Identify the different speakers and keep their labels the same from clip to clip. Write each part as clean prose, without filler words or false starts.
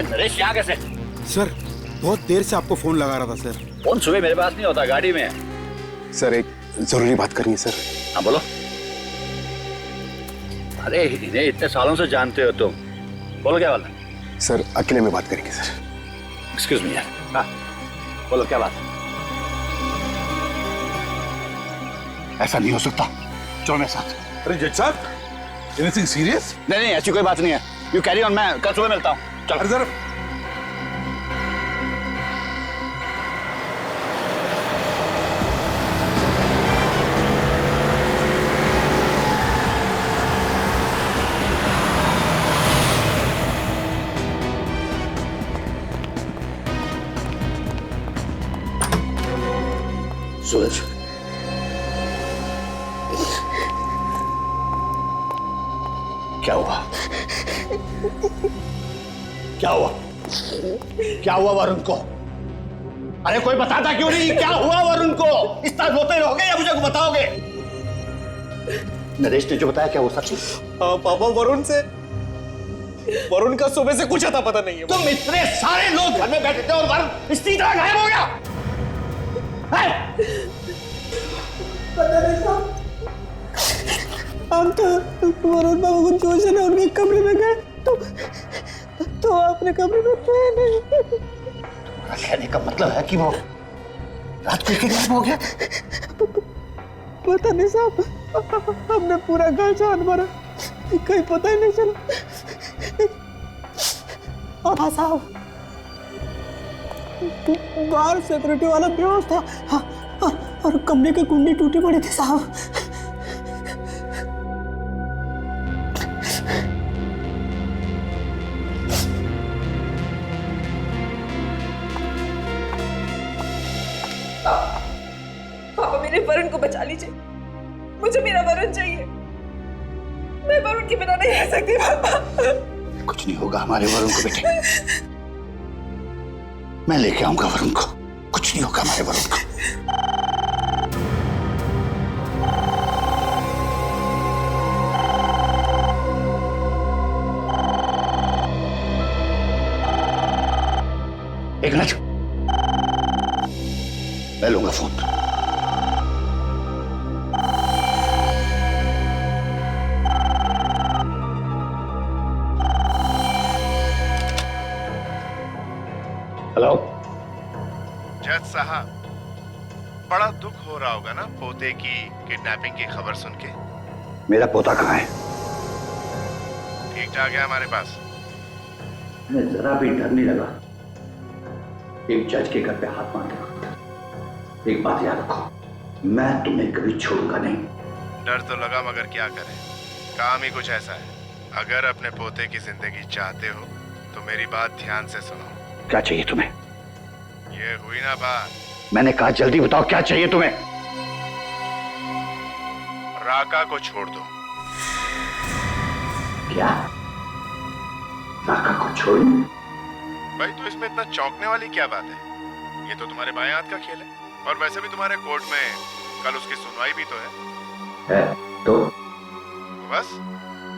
Speaker 1: नरेश यहाँ कैसे?
Speaker 2: सर बहुत देर से आपको फोन लगा रहा था सर।
Speaker 1: फोन सुबह मेरे पास नहीं होता, गाड़ी में है।
Speaker 3: सर एक जरूरी बात करनी है सर।
Speaker 1: हाँ बोलो। अरे इन्हें इतने सालों से जानते हो तुम, बोलो क्या बात है?
Speaker 3: सर अकेले में बात करेंगे सर।
Speaker 1: एक्सक्यूज मी यार। हाँ बोलो क्या बात है? ऐसा नहीं हो सकता, चलो मेरे साथ।
Speaker 4: अरे जज साहब, एनीथिंग सीरियस?
Speaker 1: नहीं नहीं ऐसी कोई बात नहीं है, यू कैरी ऑन, मैं कल सुबह मिलता हूँ। चलो।
Speaker 4: अरे जरा
Speaker 1: सूरज, क्या हुआ? क्या हुआ? क्या हुआ वरुण को? अरे कोई बताता क्यों नहीं? क्या हुआ वरुण को? इस तरह रोते रहोगे या मुझे बताओगे? नरेश ने जो बताया क्या वो सच है?
Speaker 5: पापा वरुण का सुबह से कुछ आता पता नहीं है।
Speaker 1: तुम इतने सारे लोग घर में बैठे थे और वरुण इसी तरह गायब हो गया?
Speaker 5: हम तो वरुण बाबू को जोश से उनके कमरे में गए तो अपने कमरे में थे नहीं।
Speaker 1: कहने का मतलब है कि वो रात को गायब हो गया?
Speaker 5: पता नहीं साहब, हमने पूरा घर छान मारा, कहीं पता ही नहीं चला। हाँ साहब, बाहर सिक्योरिटी वाला बेहोश था। हाँ, और कमरे की कुंडी टूटी पड़ी थी साहब।
Speaker 6: पापा मेरे वरुण को बचा लीजिए, मुझे मेरा वरुण चाहिए। मैं वरुण के बिना नहीं रह सकती पापा।
Speaker 1: कुछ नहीं होगा हमारे वरुण को बेटे, मैं लेके आऊंगा वरुण को। कुछ नहीं होगा हमारे वरुण को। एक मिनट, मैं लूंगा फोन। हेलो
Speaker 7: जज साहब, बड़ा दुख हो रहा होगा ना पोते की किडनैपिंग की खबर सुन के।
Speaker 1: मेरा पोता कहाँ है?
Speaker 7: ठीक ठाक है हमारे पास।
Speaker 1: मैं जरा भी डर नहीं लगा एक जज के घर पे हाथ मार के। एक बात याद रखो, मैं तुम्हें कभी छोड़ूंगा नहीं।
Speaker 7: डर तो लगा मगर क्या करें, काम ही कुछ ऐसा है। अगर अपने पोते की जिंदगी चाहते हो तो मेरी बात ध्यान से सुनो।
Speaker 1: क्या चाहिए तुम्हें?
Speaker 7: ये हुई ना बात।
Speaker 1: मैंने कहा जल्दी बताओ क्या चाहिए तुम्हें?
Speaker 7: राका को छोड़ दो।
Speaker 1: क्या? राका को छोड़?
Speaker 7: भाई तो इसमें इतना चौंकने वाली क्या बात है? ये तो तुम्हारे बाएं हाथ का खेल है, और वैसे भी तुम्हारे कोर्ट में कल उसकी सुनवाई भी तो है।
Speaker 1: तो
Speaker 7: बस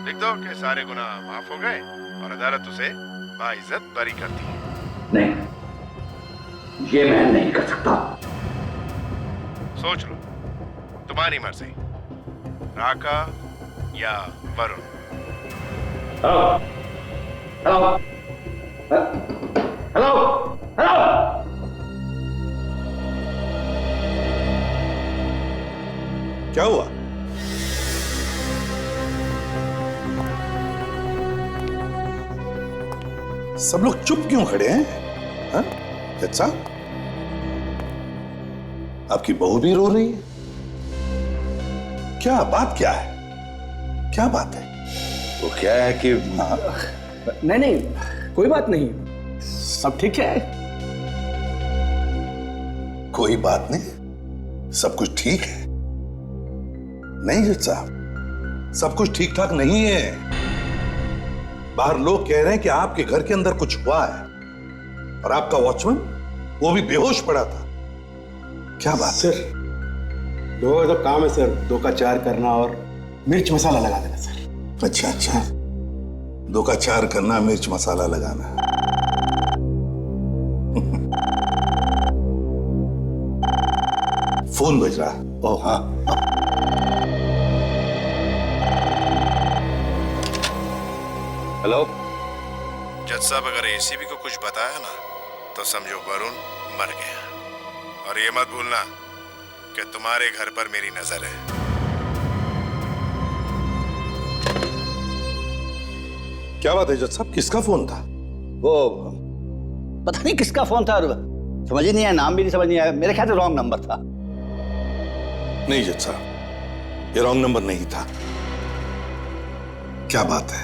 Speaker 7: लिख दो कि सारे गुनाह माफ हो गए और अदालत उसे बाइज्जत बरी करती है।
Speaker 1: नहीं, ये मैं नहीं कर सकता।
Speaker 7: सोच लो, तुम्हारी मर्जी, राका या वरुण।
Speaker 1: Hello hello hello.
Speaker 4: क्या हुआ? सब लोग चुप क्यों खड़े हैं? हाँ? जज साहब, आपकी बहू भी रो रही है। क्या बात क्या है? क्या बात है? वो क्या है कि
Speaker 5: नहीं, कोई बात नहीं, सब ठीक है।
Speaker 4: कोई बात नहीं, सब कुछ ठीक है। नहीं जज साहब, सब कुछ ठीक ठाक नहीं है। बाहर लोग कह रहे हैं कि आपके घर के अंदर कुछ हुआ है, और आपका वॉचमैन वो भी बेहोश पड़ा था। क्या बात?
Speaker 2: सर दो का तो काम है सर, 2 का 4 करना और मिर्च मसाला लगा देना सर।
Speaker 4: अच्छा, 2 का 4 करना, मिर्च मसाला लगाना। फोन बज रहा।
Speaker 1: ओह हाँ। हेलो।
Speaker 7: जज साहब, अगर एसीबी को कुछ बताया ना तो समझो वरुण मर गया। और ये मत भूलना कि तुम्हारे घर पर मेरी नजर है।
Speaker 4: क्या बात है जज साहब, किसका फोन था?
Speaker 1: वो पता नहीं किसका फोन था, समझ ही नहीं आया, नाम भी नहीं समझ नहीं आया। मेरे ख्याल से रॉन्ग नंबर था।
Speaker 4: नहीं जज साहब, ये रॉन्ग नंबर नहीं था। क्या बात है,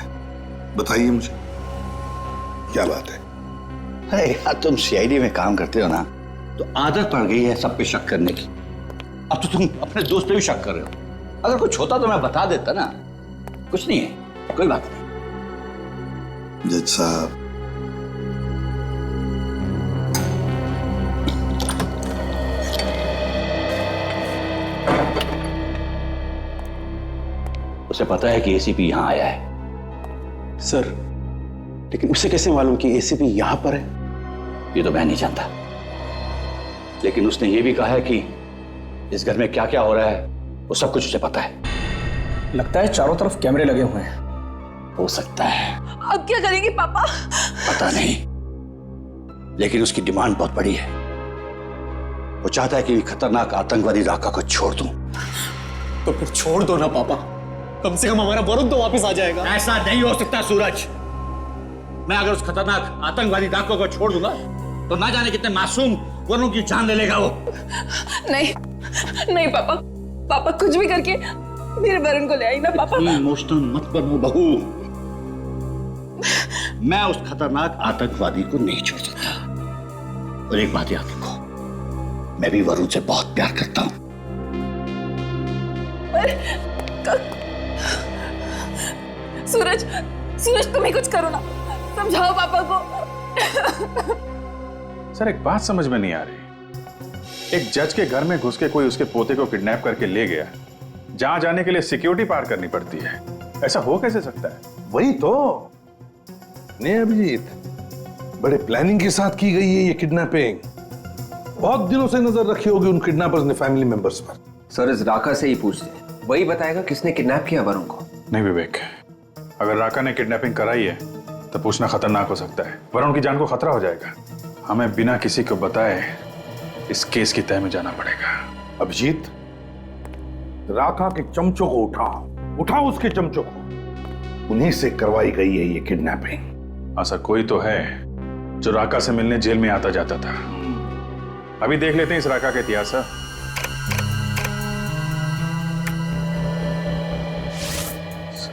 Speaker 4: बताइए मुझे, क्या बात है?
Speaker 1: अरे यार, तुम सीआईडी में काम करते हो ना, तो आदत पड़ गई है सब पे शक करने की। अब तो तुम अपने दोस्त पे भी शक कर रहे हो। अगर कुछ होता तो मैं बता देता ना। कुछ नहीं है, कोई बात नहीं।
Speaker 4: जज साहब,
Speaker 1: उसे पता है कि एसीपी यहां आया है।
Speaker 2: सर, लेकिन उसे कैसे मालूम कि एसीपी यहां पर है?
Speaker 1: ये तो मैं नहीं जानता, लेकिन उसने ये भी कहा है कि इस घर में क्या क्या हो रहा है वो सब कुछ उसे पता है।
Speaker 5: लगता है चारों तरफ कैमरे लगे हुए हैं।
Speaker 1: हो सकता है।
Speaker 6: अब क्या करेंगे पापा?
Speaker 1: पता नहीं, लेकिन उसकी डिमांड बहुत बड़ी है। वो चाहता है कि खतरनाक आतंकवादी राका को छोड़ दूं।
Speaker 5: तो फिर छोड़ दो ना पापा, कम से कम हमारा वरुण तो वापस आ जाएगा।
Speaker 1: ऐसा नहीं हो सकता सूरज। मैं अगर उस खतरनाक आतंकवादी डाकू को छोड़ दूंगा तो ना जाने कितने मासूम वरुण की जान ले लेगा वो।
Speaker 6: नहीं नहीं पापा, पापा कुछ भी करके मेरे वरुण को ले आई ना पापा।
Speaker 1: इमोशनल मत बनो बहू। मैं उस खतरनाक आतंकवादी को नहीं छोड़ सकता। और एक बात याद रखो, मैं भी वरुण से बहुत प्यार करता हूं।
Speaker 6: सूरज, सूरज तुम ही कुछ करो ना, समझाओ पापा को।
Speaker 8: सर, एक बात समझ में नहीं आ रही। एक जज के घर में घुस के कोई उसके पोते को किडनैप करके ले गया, जहां जाने के लिए सिक्योरिटी पार करनी पड़ती है। ऐसा हो कैसे सकता है?
Speaker 4: वही तो नहीं अभिजीत, बड़े प्लानिंग के साथ की गई है ये किडनैपिंग। बहुत दिनों से नजर रखी होगी उन किडनैपर्स ने फैमिली मेंबर्स पर।
Speaker 9: सर, इस राका से ही पूछते, वही बताएगा किसने किडनैप किया वरुण को।
Speaker 8: नहीं विवेक, अगर राका ने किडनैपिंग कराई है तो पूछना खतरनाक हो सकता है। वरुण की जान को खतरा हो जाएगा। हमें बिना किसी को बताए इस केस की तह में जाना पड़ेगा।
Speaker 4: अभिजीत, राका के चमचों को उठाओ उसके चमचों को। उन्हीं से करवाई गई है ये किडनैपिंग।
Speaker 8: ऐसा कोई तो है जो राका से मिलने जेल में आता जाता था। अभी देख लेते हैं इस राका का इतिहास। सर,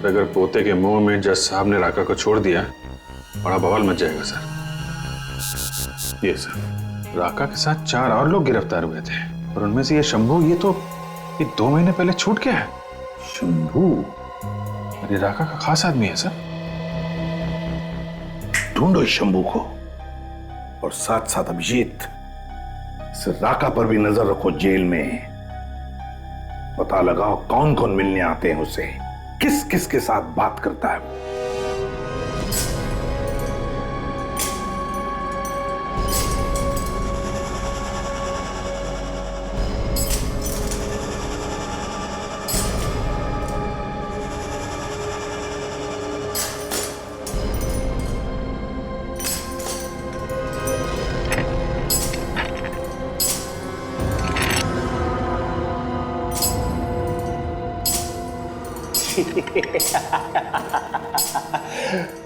Speaker 8: अगर पोते के मुंह में जज साहब ने राका को छोड़ दिया, बड़ा बवाल मच जाएगा सर। ये सर, राका के साथ 4 और लोग गिरफ्तार हुए थे और उनमें से ये शंभू, ये 2 महीने पहले छूट गया है।
Speaker 4: शंभू?
Speaker 8: अरे राका का खास आदमी है सर।
Speaker 4: ढूंढो इस शंभू को, और साथ साथ अभिजीत, इस राका पर भी नजर रखो जेल में। पता लगाओ कौन कौन मिलने आते हैं उसे, किस किस के साथ बात करता है।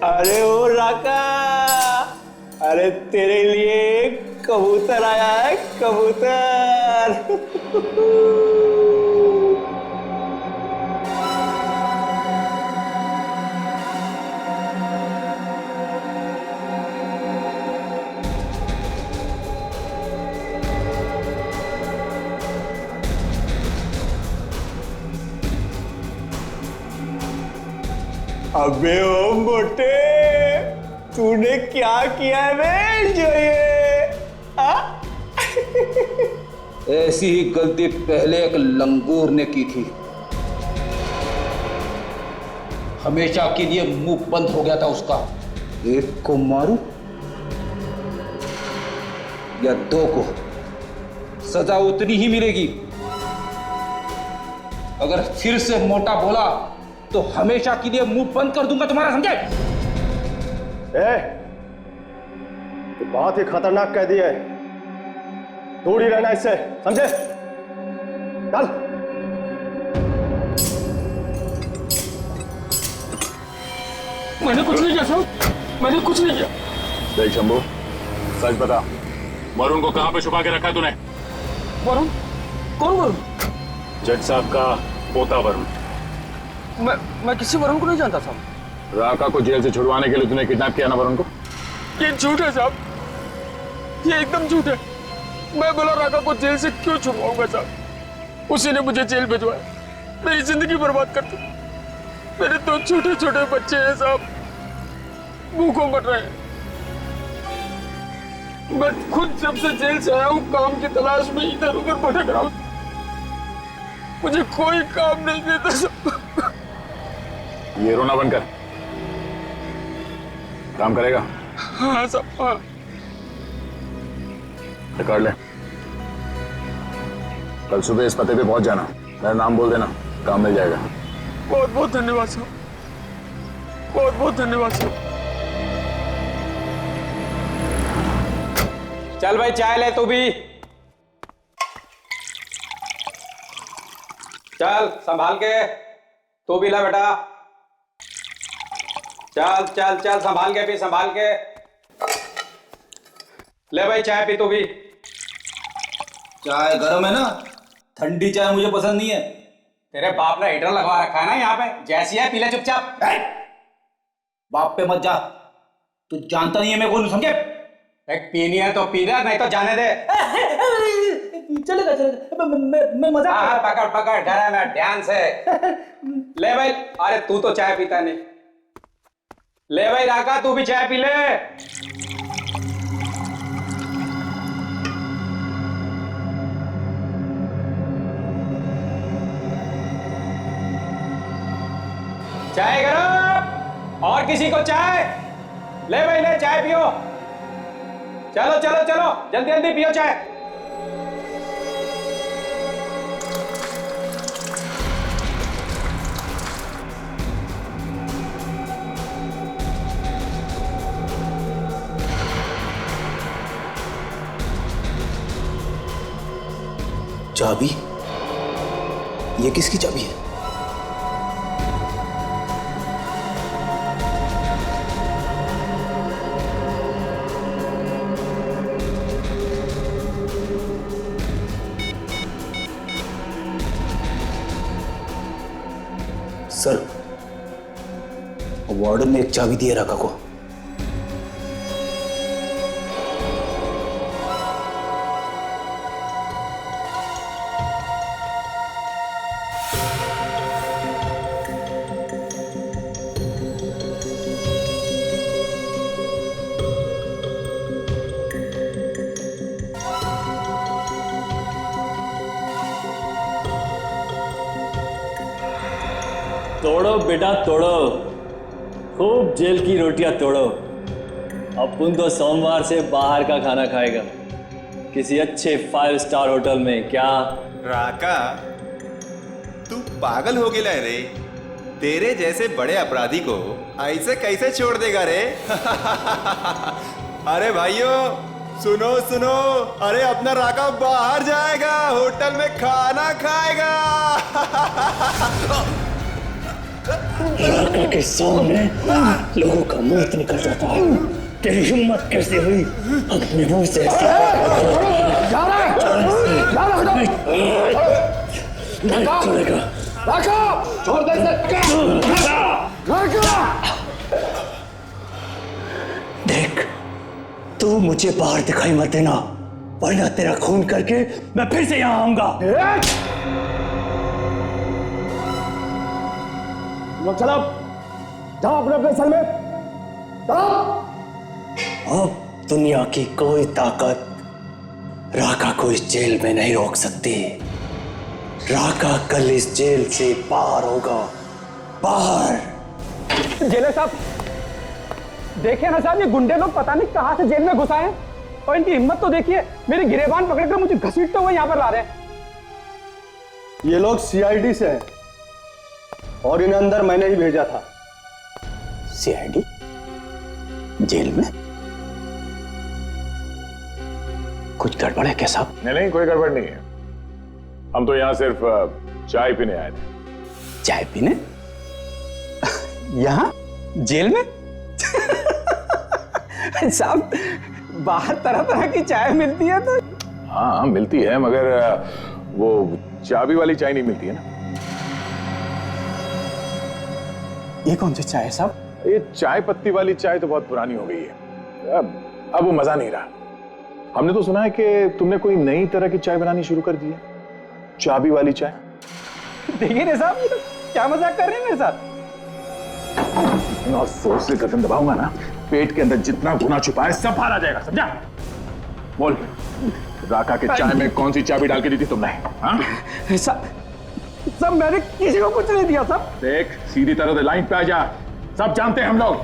Speaker 5: अरे ओ राका, अरे तेरे लिए कबूतर आया है, कबूतर। अबे ओ मोटे, तूने क्या किया है जो ये?
Speaker 1: ऐसी ही गलती पहले एक लंगूर ने की थी। हमेशा के लिए मुंह बंद हो गया था उसका। एक को मारूं या 2 को, सजा उतनी ही मिलेगी।
Speaker 10: अगर फिर से मोटा बोला तो हमेशा के लिए मुंह बंद कर दूंगा तुम्हारा, समझे?
Speaker 11: तो बहुत ही खतरनाक कह दिया है, दूर ही रहना इससे, समझे? चल।
Speaker 10: मैंने कुछ नहीं किया साहब, मैंने कुछ नहीं किया।
Speaker 8: देख शंभू, सच बता, वरुण को कहां पे छुपा के रखा तूने?
Speaker 10: वरुण? कौन वरुण?
Speaker 8: जज साहब का पोता वरुण।
Speaker 10: मैं किसी वरुण को नहीं जानता साहब।
Speaker 8: राका को जेल से छुड़वाने के लिए तूने किडनैप किया ना वरुण को?
Speaker 10: ये झूठ है साहब, ये एकदम झूठ है। मैं बोला राका को जेल से क्यों छुड़वाऊंगा साहब? उसी ने मुझे जेल भिजवाया, मेरी जिंदगी बर्बाद कर दी। मेरे 2 छोटे छोटे बच्चे हैं साहब, भूखों मर रहे हैं। मैं खुद जब से जेल से आया हूँ काम की तलाश में इधर उधर भटक रहा हूँ, मुझे कोई काम नहीं देता साहब।
Speaker 8: ये रोना बंद कर, काम करेगा?
Speaker 10: हाँ साहब, हाँ।
Speaker 8: रिकॉर्ड ले, कल सुबह इस पते पे पहुंच जाना, मेरा नाम बोल देना, काम मिल जाएगा।
Speaker 10: बहुत बहुत धन्यवाद साहब, बहुत बहुत धन्यवाद साहब।
Speaker 12: चल भाई चाय ले तू भी, चल संभाल के, तू भी ला बेटा, चल चल चल संभाल के पी, संभाल के ले भाई चाय पी तू भी।
Speaker 10: चाय गर्म है ना, ठंडी चाय मुझे पसंद नहीं है।
Speaker 12: तेरे बाप ने हीटर लगवा रखा है ना यहाँ पे, जैसी है पी ले चुपचाप।
Speaker 10: बाप पे मत जा, तू जानता नहीं है मैं कौन, समझे?
Speaker 12: एक पीनी है तो पी ले, नहीं तो जाने दे।
Speaker 10: चलेगा चलेगा, मैं मजाक।
Speaker 12: हाँ पकड़ पकड़, डरा मैं ध्यान से ले भाई। अरे तू तो चाय पीता नहीं, ले भाई राका तू भी चाय पी ले। चाय गरम, और किसी को चाय? ले भाई ले, चाय पियो, चलो चलो चलो जल्दी जल्दी पियो चाय।
Speaker 10: चाबी? ये किसकी चाबी है? सर, वार्डन ने एक चाबी दी है राका को।
Speaker 13: तोड़ो बेटा तोड़ो, खूब जेल की रोटियां तोड़ो। अपुन तो सोमवार से बाहर का खाना खाएगा, किसी अच्छे 5 स्टार होटल में। क्या
Speaker 14: राका, तू पागल हो गया रे? तेरे जैसे बड़े अपराधी को ऐसे कैसे छोड़ देगा रे? अरे भाइयों सुनो सुनो, अरे अपना राका बाहर जाएगा, होटल में खाना खाएगा।
Speaker 13: राका के सामने लोगों का मौत निकल जाता है, तेरी हिम्मत कैसे हुई अपने मुंह से नहीं छोड़ेगा?
Speaker 11: छोड़ दे
Speaker 13: देख, तू मुझे बाहर दिखाई मत देना, वरना तेरा खून करके मैं फिर से यहाँ आऊंगा।
Speaker 11: चलो जाओ अपने अपने सेल में, जाओ।
Speaker 13: अब दुनिया की कोई ताकत राका को इस जेल में नहीं रोक सकती। राका कल इस जेल से बाहर होगा, बाहर।
Speaker 5: जेलर साहब देखिए ना साहब, ये गुंडे लोग पता नहीं कहां से जेल में घुस आए हैं, और इनकी हिम्मत तो देखिए, मेरे गिरेबान पकड़कर मुझे घसीटते हुए यहां पर ला रहे हैं।
Speaker 11: ये लोग सीआईडी से हैं और इन्हें अंदर मैंने ही भेजा था।
Speaker 1: सीआईडी? जेल में? कुछ गड़बड़ है क्या साहब?
Speaker 8: नहीं, कोई गड़बड़ नहीं है। हम तो यहाँ सिर्फ चाय पीने आए थे।
Speaker 1: चाय पीने? यहाँ जेल में?
Speaker 12: साहब, बाहर तरह तरह की चाय मिलती है तो।
Speaker 8: हाँ मिलती है, मगर वो चाबी वाली चाय नहीं मिलती है ना।
Speaker 12: ये कौन सी चाय है साहब?
Speaker 8: ये चाय पत्ती वाली चाय तो बहुत पुरानी हो गई है, अब वो मजा नहीं रहा। हमने तो सुना है कि तुमने कोई नई तरह की चाय बनानी शुरू कर दी है, चाबी वाली चाय।
Speaker 12: देखिए ना साहब, ये तो क्या मजाक कर रहे हैं मेरे साथ?
Speaker 8: इतना जोर से कदम दबाऊंगा ना, पेट के अंदर जितना गुना छुपा है सब बाहर आ जाएगा, समझा? बोल, राका के चाय में कौन सी चाबी डाल के दी थी तुमने? हाँ?
Speaker 12: सब मैंने किसी को कुछ नहीं दिया साहब।
Speaker 8: देख, सीधी तरह से लाइन पे आ जा, सब जानते हैं हम लोग।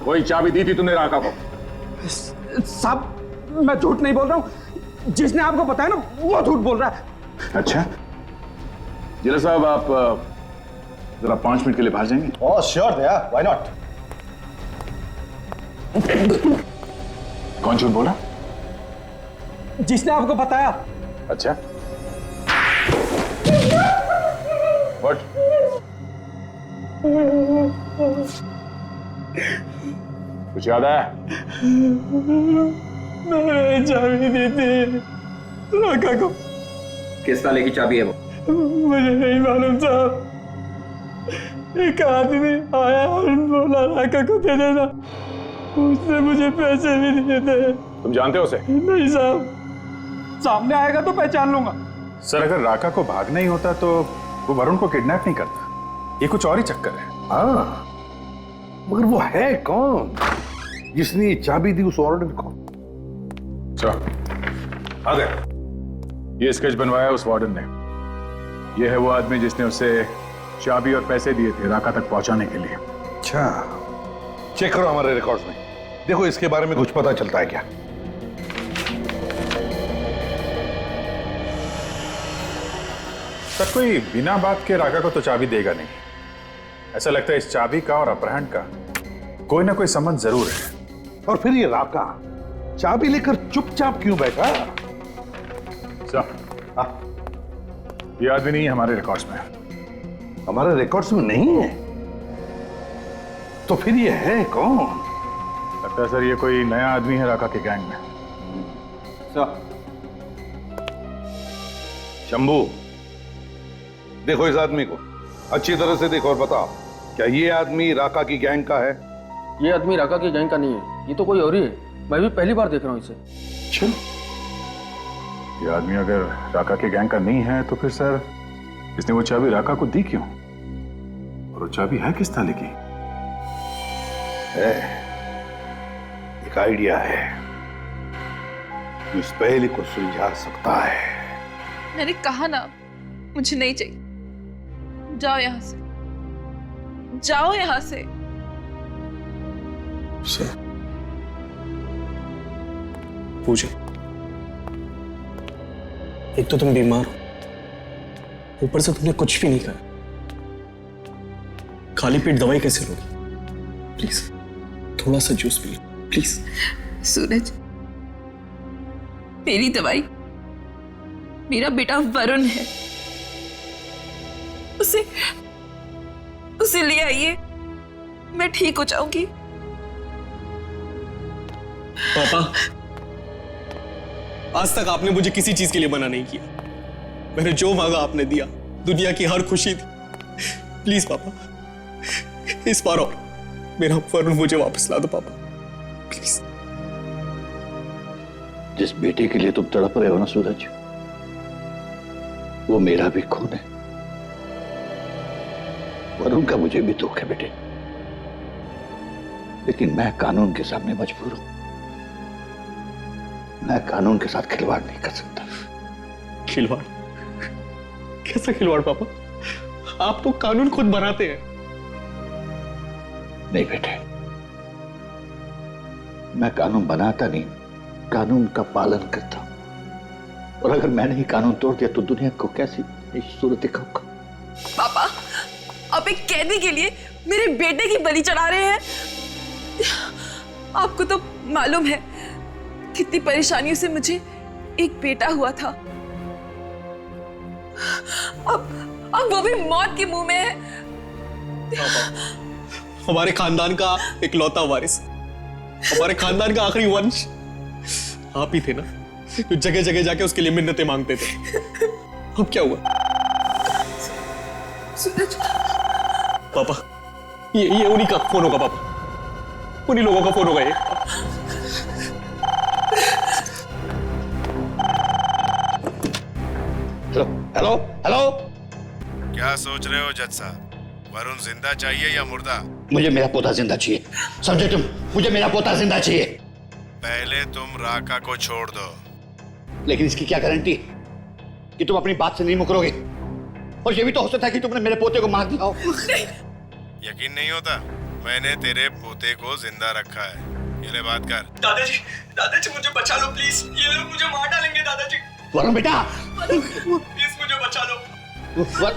Speaker 8: कोई चाबी दी थी तुमने राका को?
Speaker 12: साहब, मैं झूठ नहीं बोल रहा हूँ, जिसने आपको बताया ना वो झूठ बोल रहा है।
Speaker 8: अच्छा, जिला साहब आप जरा 5 मिनट के लिए बाहर जाएंगे?
Speaker 11: ओह श्योर भैया, व्हाई नॉट।
Speaker 8: कौन झूठ बोला?
Speaker 12: जिसने आपको बताया।
Speaker 8: अच्छा, व्हाट? कुछ याद आया?
Speaker 10: मैंने चाबी दी थी राका को।
Speaker 9: किस ताले की चाबी है वो?
Speaker 10: मुझे नहीं मालूम साहब, एक आदमी आया और बोला राका को दे देना, उसने मुझे पैसे भी दिए थे।
Speaker 8: तुम जानते हो उसे?
Speaker 10: नहीं साहब, सामने आएगा तो पहचान लूंगा।
Speaker 8: सर, अगर राका को भागना ही होता तो वो वरुण को किडनैप नहीं करता, ये कुछ और ही चक्कर है।
Speaker 4: हाँ, मगर वो है कौन जिसने ये चाबी दी उस वार्डन को?
Speaker 8: आ गए। ये स्केच बनवाया उस वार्डन ने। ये है वो आदमी जिसने उसे चाबी और पैसे दिए थे राका तक पहुंचाने के लिए।
Speaker 4: अच्छा, चेक करो हमारे रिकॉर्ड्स में, देखो इसके बारे में कुछ पता चलता है क्या?
Speaker 8: सर, कोई बिना बात के राका को तो चाबी देगा नहीं। ऐसा लगता है इस चाबी का और अपहरण का कोई ना कोई संबंध जरूर है।
Speaker 4: और फिर ये राका चाबी लेकर चुपचाप क्यों बैठा?
Speaker 8: ये आदमी नहीं है हमारे रिकॉर्ड्स में।
Speaker 4: हमारे रिकॉर्ड्स में नहीं है? तो फिर ये है कौन?
Speaker 8: लगता है सर ये कोई नया आदमी है राका के गैंग में।
Speaker 4: शंभू, देखो इस आदमी को अच्छी तरह से देखो और बताओ, क्या ये आदमी राका की गैंग का है?
Speaker 10: ये आदमी राका की गैंग का नहीं है, ये तो कोई और ही है। मैं भी पहली बार देख रहा हूँ इसे।
Speaker 4: चल,
Speaker 8: ये आदमी अगर राका के गैंग का नहीं है तो फिर सर इसने वो चाबी राका को दी क्यों? और वो चाबी है किस ताले की?
Speaker 4: है, एक आइडिया है जो इस पहेली को सुलझा सकता है।
Speaker 6: मैंने कहा ना, मुझे नहीं चाहिए। जाओ यहां से, जाओ यहां से।
Speaker 5: पूजा, एक तो तुम बीमार हो, ऊपर से तुमने कुछ भी नहीं खाया, खाली पेट दवाई कैसे लोगी? प्लीज थोड़ा सा जूस पी लो प्लीज।
Speaker 6: सूरज, मेरी दवाई मेरा बेटा वरुण है, उसे ले आइए, मैं ठीक हो जाऊंगी।
Speaker 5: पापा, आज तक आपने मुझे किसी चीज के लिए मना नहीं किया। मैंने जो मांगा आपने दिया, दुनिया की हर खुशी थी। प्लीज पापा, इस बार और मेरा वरुण मुझे वापस ला दो पापा, प्लीज।
Speaker 1: जिस बेटे के लिए तुम तड़प रहे हो ना सूरज, वो मेरा भी खून है। वरुण का मुझे भी दुख है बेटे, लेकिन मैं कानून के सामने मजबूर हूं। मैं कानून के साथ खिलवाड़ नहीं कर सकता।
Speaker 5: खिलवाड़? कैसा खिलवाड़ पापा? आप तो कानून खुद बनाते हैं।
Speaker 1: नहीं बेटे, मैं कानून बनाता नहीं, कानून का पालन करता हूं। और अगर मैंने ही कानून तोड़ दिया तो दुनिया को कैसी इस सूरत खाऊंगा।
Speaker 6: पापा, आप एक कैदी के लिए मेरे बेटे की बलि चढ़ा रहे हैं। आपको तो मालूम है कितनी परेशानियों से मुझे एक बेटा हुआ था। अब वो भी मौत के मुंह में है।
Speaker 5: हमारे खानदान का इकलौता वारिस, हमारे खानदान का आखिरी वंश आप ही थे ना, जो जगह जगह जाके उसके लिए मिन्नतें मांगते थे। अब क्या हुआ?
Speaker 6: सूरज,
Speaker 5: पापा, ये उन्हीं का फोन होगा पापा, उन्हीं लोगों का फोन होगा ये।
Speaker 1: Hello hello hello.
Speaker 7: क्या सोच रहे हो जज साहब? वरुण जिंदा चाहिए या मुर्दा?
Speaker 1: मुझे मेरा पोता जिंदा चाहिए, समझे तुम? मुझे मेरा पोता जिंदा चाहिए।
Speaker 7: पहले तुम राका को छोड़ दो।
Speaker 1: लेकिन इसकी क्या गारंटी कि तुम अपनी बात से नहीं मुकरोगे? और ये भी तो हो सकता है कि तुमने मेरे पोते को मार दिया हो।
Speaker 7: यकीन नहीं होता? मैंने तेरे पोते को जिंदा रखा है। ये ले बात कर।
Speaker 5: दादाजी मुझे बचा लो प्लीज, ये लोग मुझे मार डालेंगे दादाजी।
Speaker 1: वरुण बेटा,
Speaker 5: प्लीज मुझे बचा लो।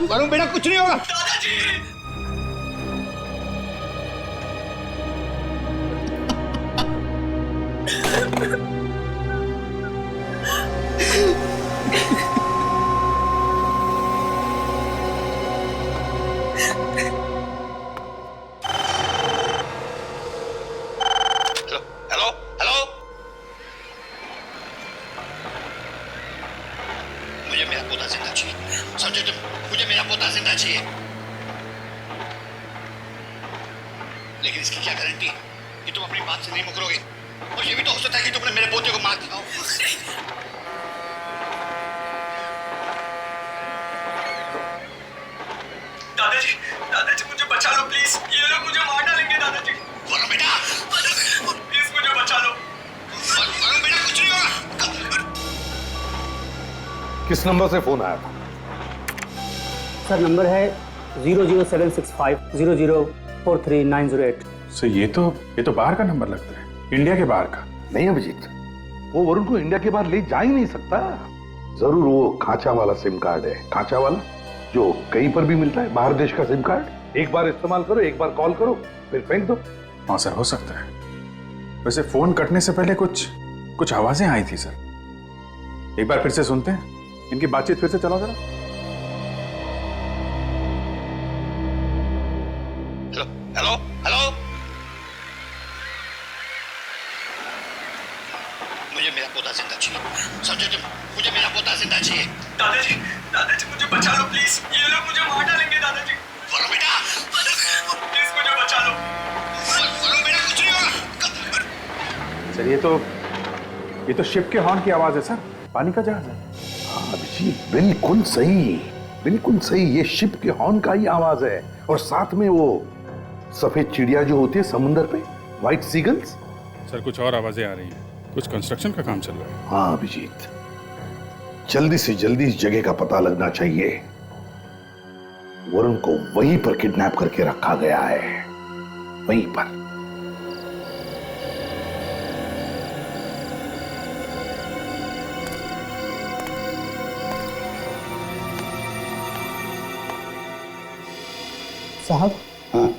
Speaker 1: वरुण बेटा, कुछ नहीं होगा।
Speaker 5: दादाजी।
Speaker 1: Hello hello. मुझे मेरा पोता जिंदा चाहिए, समझे तुम? मुझे मेरा पोता जिंदा चाहिए। लेकिन इसकी क्या गारंटी कि तुम अपनी बात से नहीं मुकरोगे? और ये भी तो हो सकता है कि तुमने मेरे पोते को मार दिया हो।
Speaker 5: दादाजी मुझे बचा लो प्लीज, ये लोग मुझे मार डालेंगे दादाजी।
Speaker 1: वरुण बेटा,
Speaker 5: प्लीज मुझे बचा लो।
Speaker 1: वरुण बेटा, कुछ नहीं होगा।
Speaker 4: किस नंबर से फोन आया था?
Speaker 15: सर नंबर है 00765 0043
Speaker 8: सर ये तो बाहर का नंबर लगता है, इंडिया के बाहर का।
Speaker 4: नहीं अभिजीत, वो वरुण को इंडिया के बाहर ले जा ही नहीं सकता। जरूर वो खांचा वाला सिम कार्ड है, खांचा वाला जो कहीं पर भी मिलता है, बाहर देश का सिम कार्ड। एक बार इस्तेमाल करो, एक बार कॉल करो, फिर फेंक दो।
Speaker 8: हाँ सर, हो सकता है। वैसे फोन कटने से पहले कुछ आवाजें आई थी सर, एक बार फिर से सुनते हैं, इनकी बातचीत फिर से चलाओ जरा।
Speaker 1: Hello hello. मुझे मेरा पोता जिंदा चाहिए, समझे तुम? मुझे मेरा पोता जिंदा चाहिए।
Speaker 5: दादाजी मुझे बचा लो प्लीज, ये लोग मुझे मार डालेंगे दादाजी।
Speaker 1: वरुण बेटा,
Speaker 5: प्लीज मुझे बचा लो।
Speaker 1: वरुण बेटा, कुछ नहीं होगा।
Speaker 8: सर ये तो शिप के हॉर्न की आवाज है सर, पानी का जहाज है।
Speaker 4: हाँ अभिजीत, बिल्कुल सही, बिल्कुल सही। ये शिप के हॉर्न का ही आवाज है। और साथ में वो सफेद चिड़िया जो होती है समुंदर पे, व्हाइट सीगल्स।
Speaker 8: सर कुछ और आवाजें आ रही हैं, कुछ कंस्ट्रक्शन का काम चल रहा है।
Speaker 4: हाँ अभिजीत, जल्दी से जल्दी इस जगह का पता लगना चाहिए। वरुण को वहीं पर किडनैप करके रखा गया है, वहीं पर।
Speaker 15: साहब,
Speaker 1: हाँ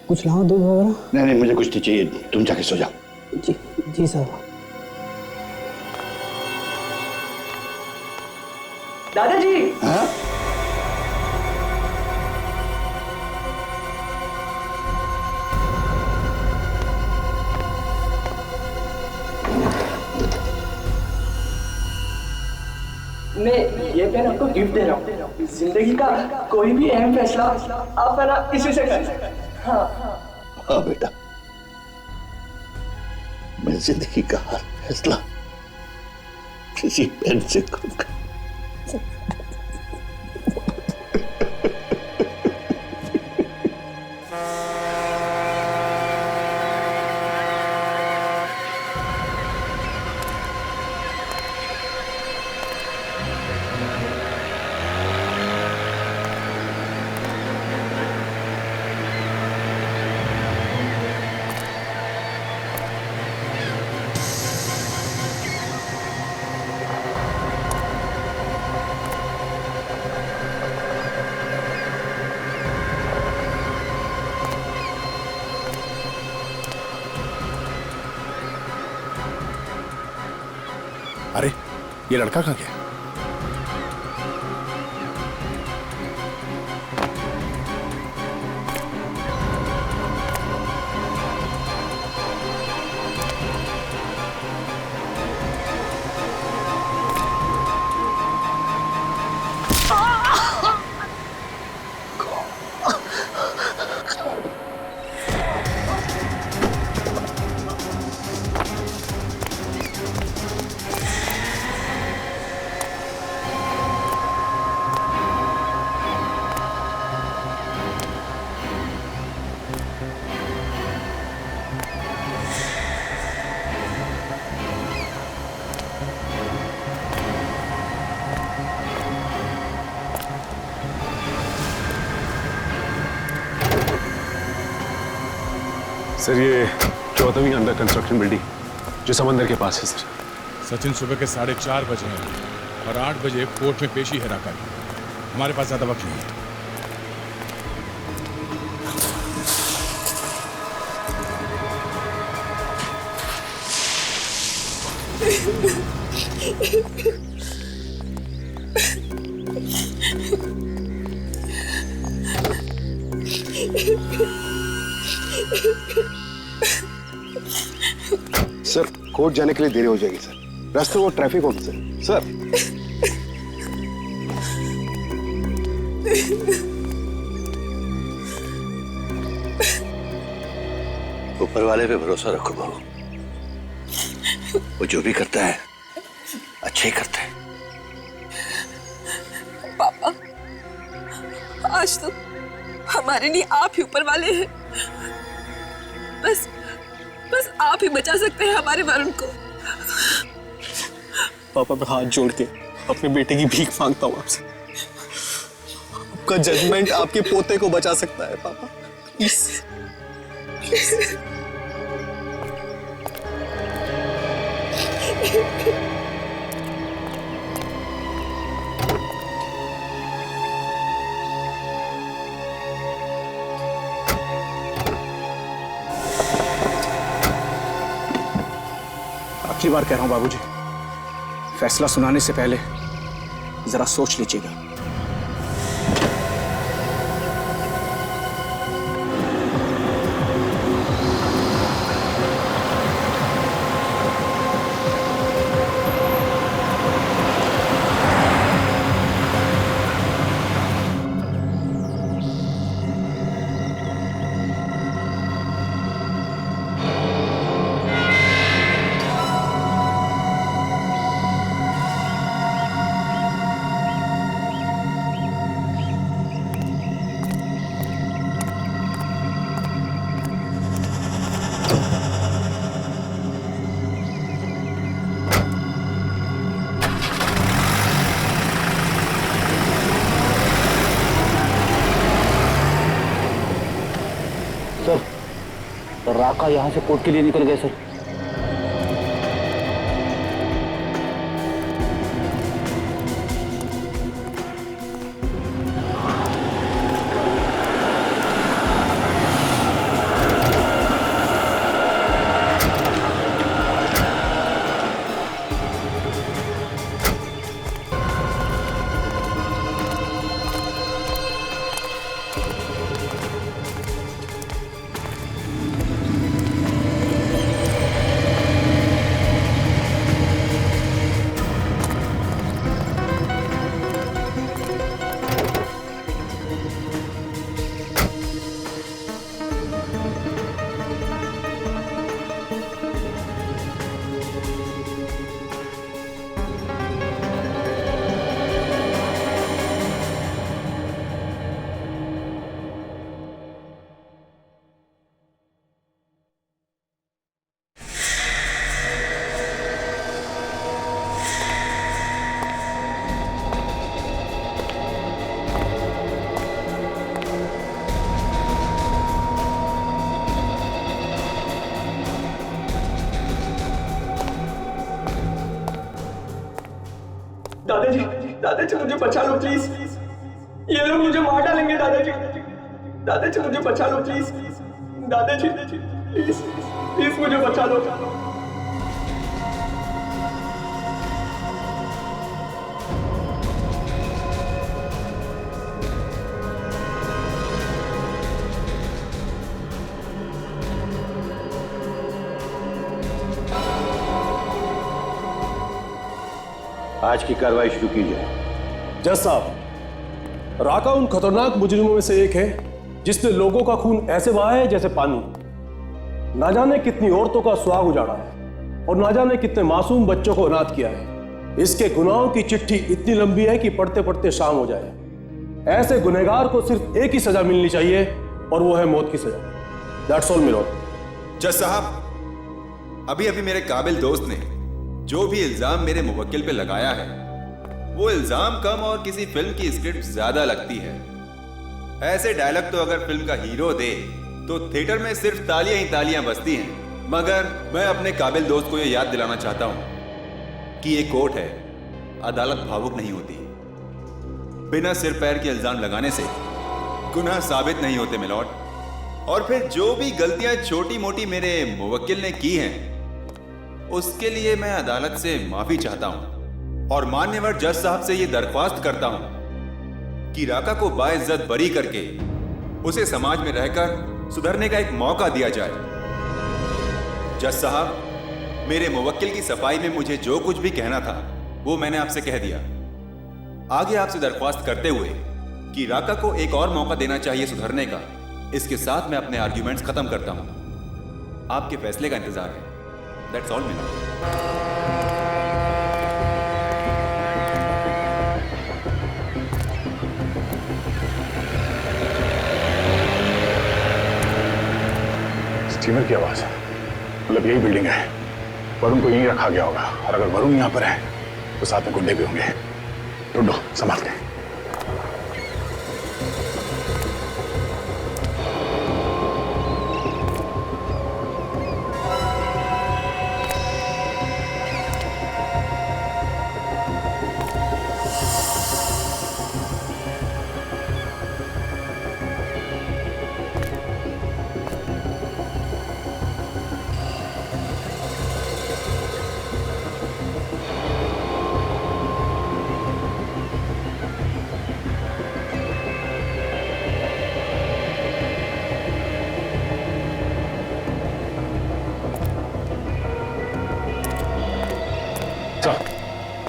Speaker 15: कुछ लाओ दूध वगैरह?
Speaker 1: नहीं, मुझे कुछ नहीं चाहिए, तुम जाके सो जाओ।
Speaker 15: जी साहब।
Speaker 12: दादाजी।
Speaker 1: हाँ?
Speaker 12: मैं ये पेन आपको गिफ्ट दे रहा हूँ। जिंदगी का कोई भी अहम फैसला आप है ना इसी से कर।
Speaker 1: हाँ बेटा, मैं जिंदगी का हर फैसला किसी पेन से करूंगा।
Speaker 4: अरे ये लड़का कहाँ गया?
Speaker 3: सर ये 14वीं अंडर कंस्ट्रक्शन बिल्डिंग जो समंदर के पास है सर।
Speaker 16: सचिन सुबह के 4:30 बजे हैं और 8 बजे कोर्ट में पेशी है राका की। हमारे पास ज्यादा वक्त नहीं है।
Speaker 3: सर कोर्ट जाने के लिए देरी हो जाएगी सर। रास्ते वो ट्रैफिक ऑफिसर सर।
Speaker 1: ऊपर वाले पे भरोसा रखो बहू, वो जो भी करता है अच्छे ही करता है।
Speaker 6: पापा, आज तो हमारे लिए आप ही ऊपर वाले हैं। बस आप ही बचा सकते हैं हमारे वरुण को।
Speaker 5: पापा मैं हाथ जोड़ के अपने बेटे की भीख मांगता हूँ आपसे। आपका जजमेंट आपके पोते को बचा सकता है पापा, प्लीज।
Speaker 15: आखिरी बार कह रहा हूं बाबूजी, फैसला सुनाने से पहले जरा सोच लीजिएगा। सर राका यहाँ से कोर्ट के लिए निकल गए सर।
Speaker 10: दादाजी मुझे बचा लो प्लीज, ये लोग मुझे मार डालेंगे। दादाजी मुझे बचा लो प्लीज, दादाजी प्लीज प्लीज मुझे बचा लो।
Speaker 1: आज की कार्रवाई शुरू की जाए।
Speaker 11: जज साहब, राका उन खतरनाक मुजरिमों में से एक है जिसने लोगों का खून ऐसे बहाया है जैसे पानी। ना जाने कितनी औरतों का सुहाग उजाड़ा है और ना जाने कितने मासूम बच्चों को अनाथ किया है। इसके गुनाहों की चिट्ठी इतनी लंबी है कि पढ़ते पढ़ते शाम हो जाए। ऐसे गुनहगार को सिर्फ एक ही सजा मिलनी चाहिए और वो है मौत की सजा। That's all milord.
Speaker 14: जज साहब, अभी अभी मेरे काबिल दोस्त ने जो भी इल्जाम मेरे मुवक्किल पे लगाया है, वो इल्जाम कम और किसी फिल्म की स्क्रिप्ट ज्यादा लगती है। ऐसे डायलॉग तो अगर फिल्म का हीरो दे तो थिएटर में सिर्फ तालियां ही तालियां बजती हैं। मगर मैं अपने काबिल दोस्त को ये याद दिलाना चाहता हूं कि ये कोर्ट है, अदालत भावुक नहीं होती। बिना सिर पैर के इल्जाम लगाने से गुनाह साबित नहीं होते मिलॉर्ड। और फिर जो भी गलतियां छोटी मोटी मेरे मुवक्किल ने की हैं, उसके लिए मैं अदालत से माफी चाहता हूं और मान्यवर जज साहब से यह दरख्वास्त करता हूं कि राका को बाइज्जत बरी करके उसे समाज में रहकर सुधरने का एक मौका दिया जाए। जज साहब, मेरे मुवक्किल की सफाई में मुझे जो कुछ भी कहना था वो मैंने आपसे कह दिया। आगे आपसे दरख्वास्त करते हुए कि राका को एक और मौका देना चाहिए सुधरने का, इसके साथ मैं अपने आर्ग्यूमेंट्स खत्म करता हूं। आपके फैसले का इंतजार है। That's all milord.
Speaker 3: स्टीमर की आवाज है, मतलब यही बिल्डिंग है। वरुण को यहीं रखा गया होगा और अगर वरुण यहां पर है तो साथ में गुंडे भी होंगे। ढूंढो, संभालते हैं।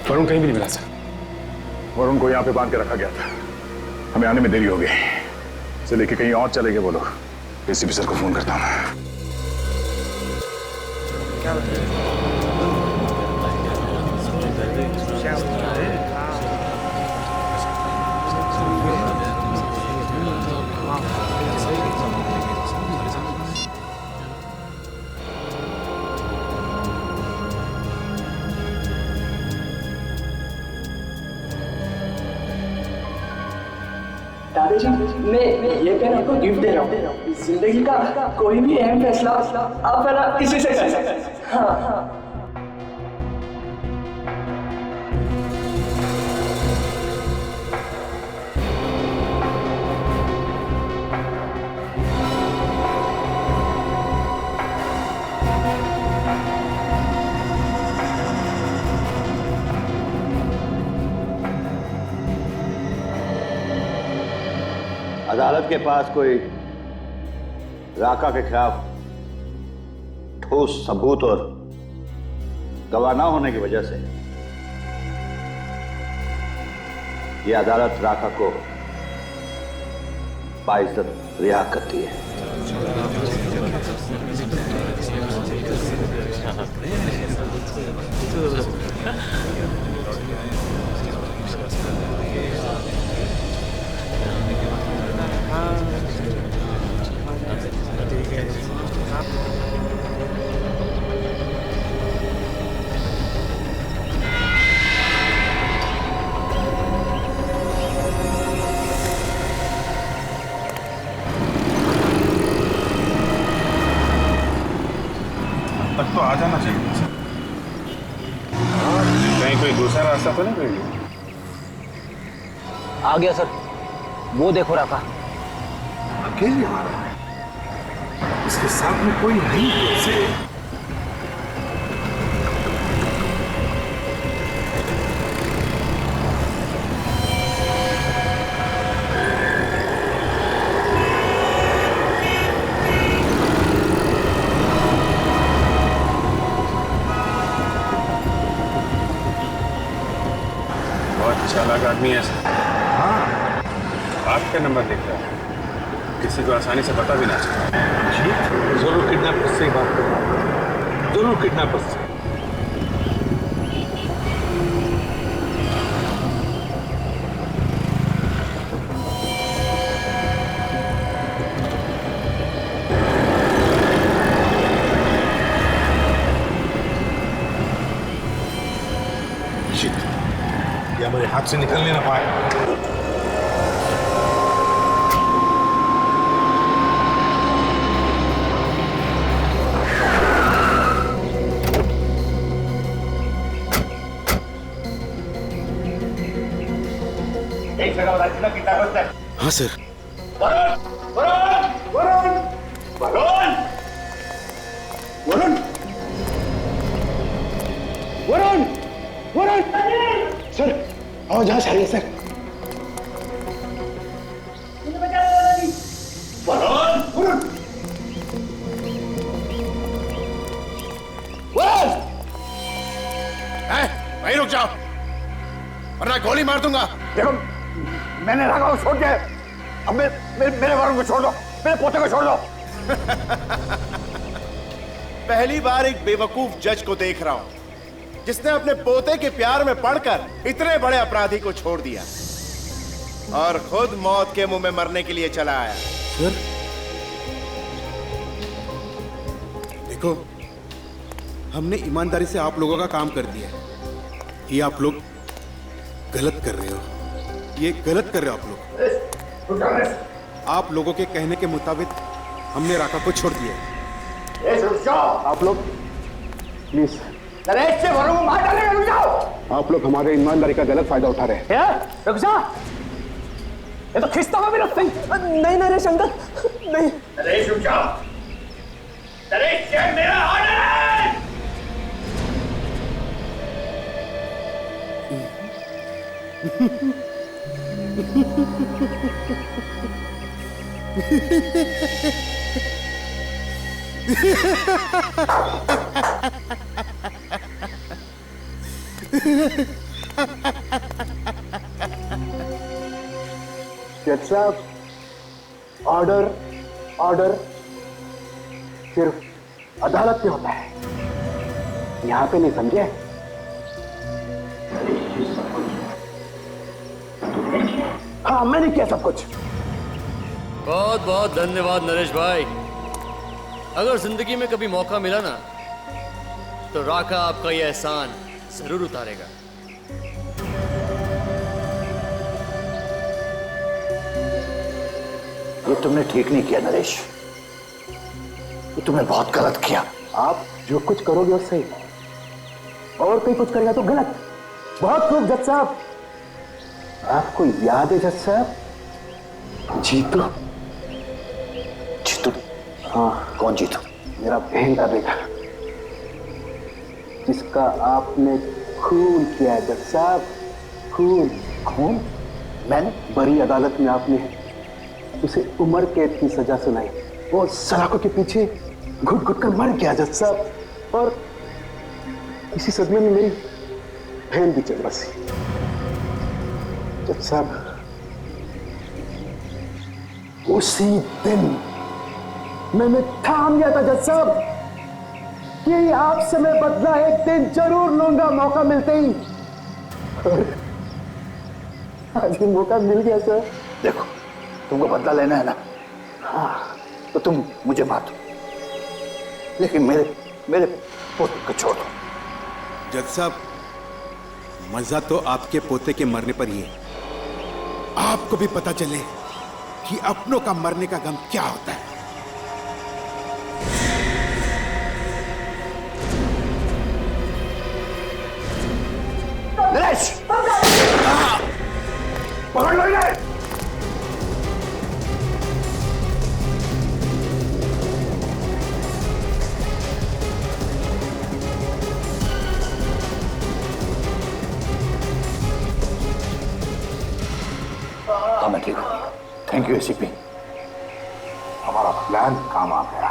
Speaker 3: वरुण कहीं भी नहीं मिला सर। वरुण को यहाँ पे बांध के रखा गया था। हमें आने में देरी हो गई, इसे लेके कहीं और चले गए वो लोग। एसीपी सर को फोन करता हूँ। क्या
Speaker 17: दादाजी, मैं ये पेन आपको गिफ्ट दे रहा हूँ। जिंदगी का कोई भी अहम फैसला आप है ना इसी से कर सकते हैं। हाँ।
Speaker 1: अदालत के पास कोई राका के खिलाफ ठोस सबूत और गवाह ना होने की वजह से यह अदालत राका को बाइज्जत रिहा करती है।
Speaker 3: तक तो आ जाना चाहिए सर। कहीं कोई दूसरा रास्ता तो नहीं मिल
Speaker 18: आ गया सर, वो देखो राका।
Speaker 4: अकेले आ रहा है, इसके साथ में कोई नहीं है।
Speaker 8: आदमी है सर। हाँ, आपका नंबर लिख रहा है, किसी को आसानी से पता भी ना चले।
Speaker 4: जी जरूर किडनैपर्स से ही बात करूँ, जरूर किडनैपर्स से। या मेरे हाथ से निकलने ना पाए।
Speaker 1: एक जगह बता कितना किडनैपर्स है।
Speaker 2: हाँ सर।
Speaker 1: वरुण वरुण वरुण वरुण
Speaker 2: वरुण वरुण वरुण सर आवाज आ रही है सर।
Speaker 1: वरुण वरुण
Speaker 7: वहीं रुक जाओ वरना गोली मार दूंगा।
Speaker 1: देखो मैंने राघव को छोड़ दिया, अब मेरे वरुण को छोड़ दो, मेरे पोते को छोड़ दो।
Speaker 7: पहली बार एक बेवकूफ जज को देख रहा हूं जिसने अपने पोते के प्यार में पड़कर इतने बड़े अपराधी को छोड़ दिया और खुद मौत के मुंह में मरने के लिए चला आया।
Speaker 2: सर देखो, हमने ईमानदारी से आप लोगों का काम कर दिया है। ये आप लोग गलत कर रहे हो, ये गलत कर रहे हो आप लोग। आप लोगों के कहने के मुताबिक हमने राका को छोड़ दिया है।
Speaker 15: आप लोग प्लीज,
Speaker 1: नरेश से वरुण को मार डालेगा, रुक जाओ।
Speaker 15: आप लोग हमारे ईमानदारी का गलत फायदा उठा रहे हैं।
Speaker 12: रुक जा, ये तो खिस्ता हुआ भी लगता है। नहीं नरेश अंकल, नहीं।
Speaker 1: नरेश रुक जाओ, नरेश ये मेरा ऑर्डर है।
Speaker 15: जज साहब, ऑर्डर ऑर्डर सिर्फ अदालत में होता है, यहां पे नहीं, समझे? हाँ, मैंने किया सब कुछ।
Speaker 13: बहुत बहुत धन्यवाद नरेश भाई। अगर जिंदगी में कभी मौका मिला ना तो राका आपका यह एहसान जरूर उतारेगा।
Speaker 1: ये तुमने ठीक नहीं किया नरेश, ये तुमने बहुत गलत किया।
Speaker 15: आप जो कुछ करोगे वो सही, और कोई कुछ करेगा तो गलत। बहुत खूब जज साहब। आपको याद है जज साहब, जीतू?
Speaker 1: जीतू?
Speaker 15: हाँ।
Speaker 1: कौन जीतू?
Speaker 15: मेरा बहन का बेटा, जिसका आपने खून किया है जज साहब, खून।
Speaker 1: खून? मैंने?
Speaker 15: बड़ी अदालत में आपने उसे उम्र कैद की सजा सुनाई। वो सलाखों के पीछे घुट घुट कर मर गया जज साहब, और इसी सदमे में मेरी बहन भी चल बसी। जज साहब, उसी दिन मैंने ठान लिया था जज साहब कि आपसे मैं बदला एक दिन जरूर लूंगा, मौका मिलते ही। और आज भी मौका मिल गया सर।
Speaker 1: देखो, तुमको बदला लेना है ना, हाँ, तो तुम मुझे मार दो, लेकिन मेरे पोते को छोड़ दो।
Speaker 2: जज साहब, मजा तो आपके पोते के मरने पर ही है। आपको भी पता चले कि अपनों का मरने का गम क्या होता है।
Speaker 1: नरेश, पकड़ लो इन्हें। हाँ, मैं ठीक हूँ। थैंक यू एसीपी,
Speaker 15: हमारा प्लान काम आ गया।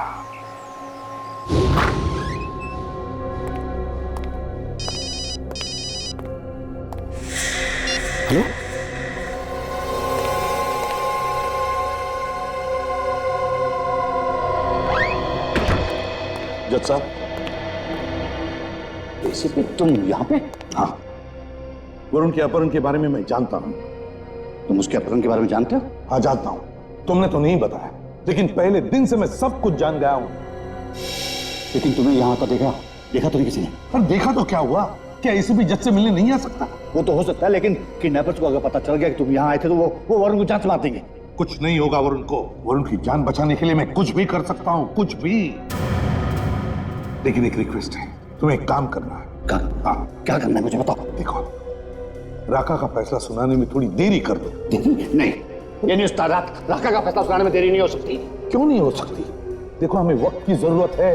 Speaker 2: हेलो
Speaker 4: जज साहब,
Speaker 1: एसीपी तुम यहाँ पे?
Speaker 4: हाँ, वरुण के अपहरण के बारे में मैं जानता हूँ।
Speaker 1: तुम उसके अपहरण के बारे में जानते हो?
Speaker 4: हाँ जानता हूँ, तुमने तो नहीं बताया, लेकिन पहले दिन से मैं सब कुछ जान गया हूँ।
Speaker 1: लेकिन तुम्हें यहाँ तो देखा तो नहीं किसी ने?
Speaker 4: पर देखा तो क्या हुआ? क्या एसीपी जज से मिलने नहीं आ सकता?
Speaker 1: वो तो हो सकता है, लेकिन किडनैपर्स को अगर पता चल गया कि तुम यहाँ आए थे तो वो वरुण को जान से मार देंगे।
Speaker 4: कुछ नहीं होगा वरुण को। वरुण की जान बचाने के लिए मैं कुछ भी कर सकता हूँ, कुछ भी। लेकिन एक रिक्वेस्ट है, तुम्हें एक काम करना है। हाँ,
Speaker 1: क्या करना है मुझे बताओ।
Speaker 4: देखो, राका का फैसला सुनाने में थोड़ी देरी कर दो।
Speaker 1: नहीं, ये नहीं होता। राका का फैसला सुनाने में देरी नहीं हो सकती।
Speaker 4: क्यों नहीं हो सकती? देखो, हमें वक्त की जरूरत है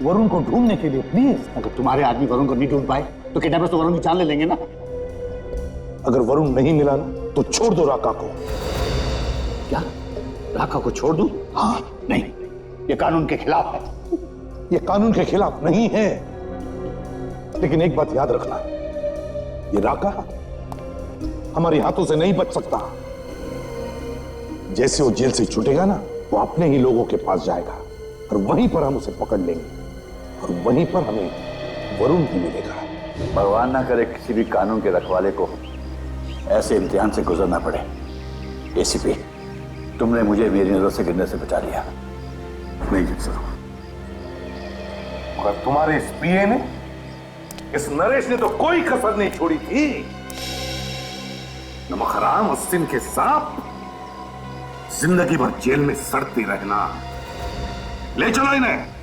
Speaker 4: वरुण को ढूंढने के लिए, प्लीज।
Speaker 1: अगर तुम्हारे आदमी वरुण को नहीं ढूंढ पाए तो किडनैपर्स तो वरुण की जान ले लेंगे ना।
Speaker 4: अगर वरुण नहीं मिला ना तो छोड़ दो राका को।
Speaker 1: क्या? राका को छोड़ दूं? हाँ, नहीं, ये कानून के खिलाफ है।
Speaker 4: ये कानून के खिलाफ नहीं है, लेकिन एक बात याद रखना, ये राका हमारे हाथों से नहीं बच सकता। जैसे वो जेल से छूटेगा ना, वो अपने ही लोगों के पास जाएगा और वहीं पर हम उसे पकड़ लेंगे और वहीं पर हमें वरुण भी मिलेगा।
Speaker 1: भगवान ना करे किसी भी कानून के रखवाले को ऐसे इम्तिहान से गुजरना पड़े। एसीपी, तुमने मुझे मेरी नजर से गिरने से बचा लिया। नहीं जी सर।
Speaker 4: मगर तुम्हारे इस पीए ने, इस नरेश ने तो कोई कसर नहीं छोड़ी थी। नमक हराम और सिंह के सांप जिंदगी भर जेल में सड़ते रहना। ले चलो इन्हें।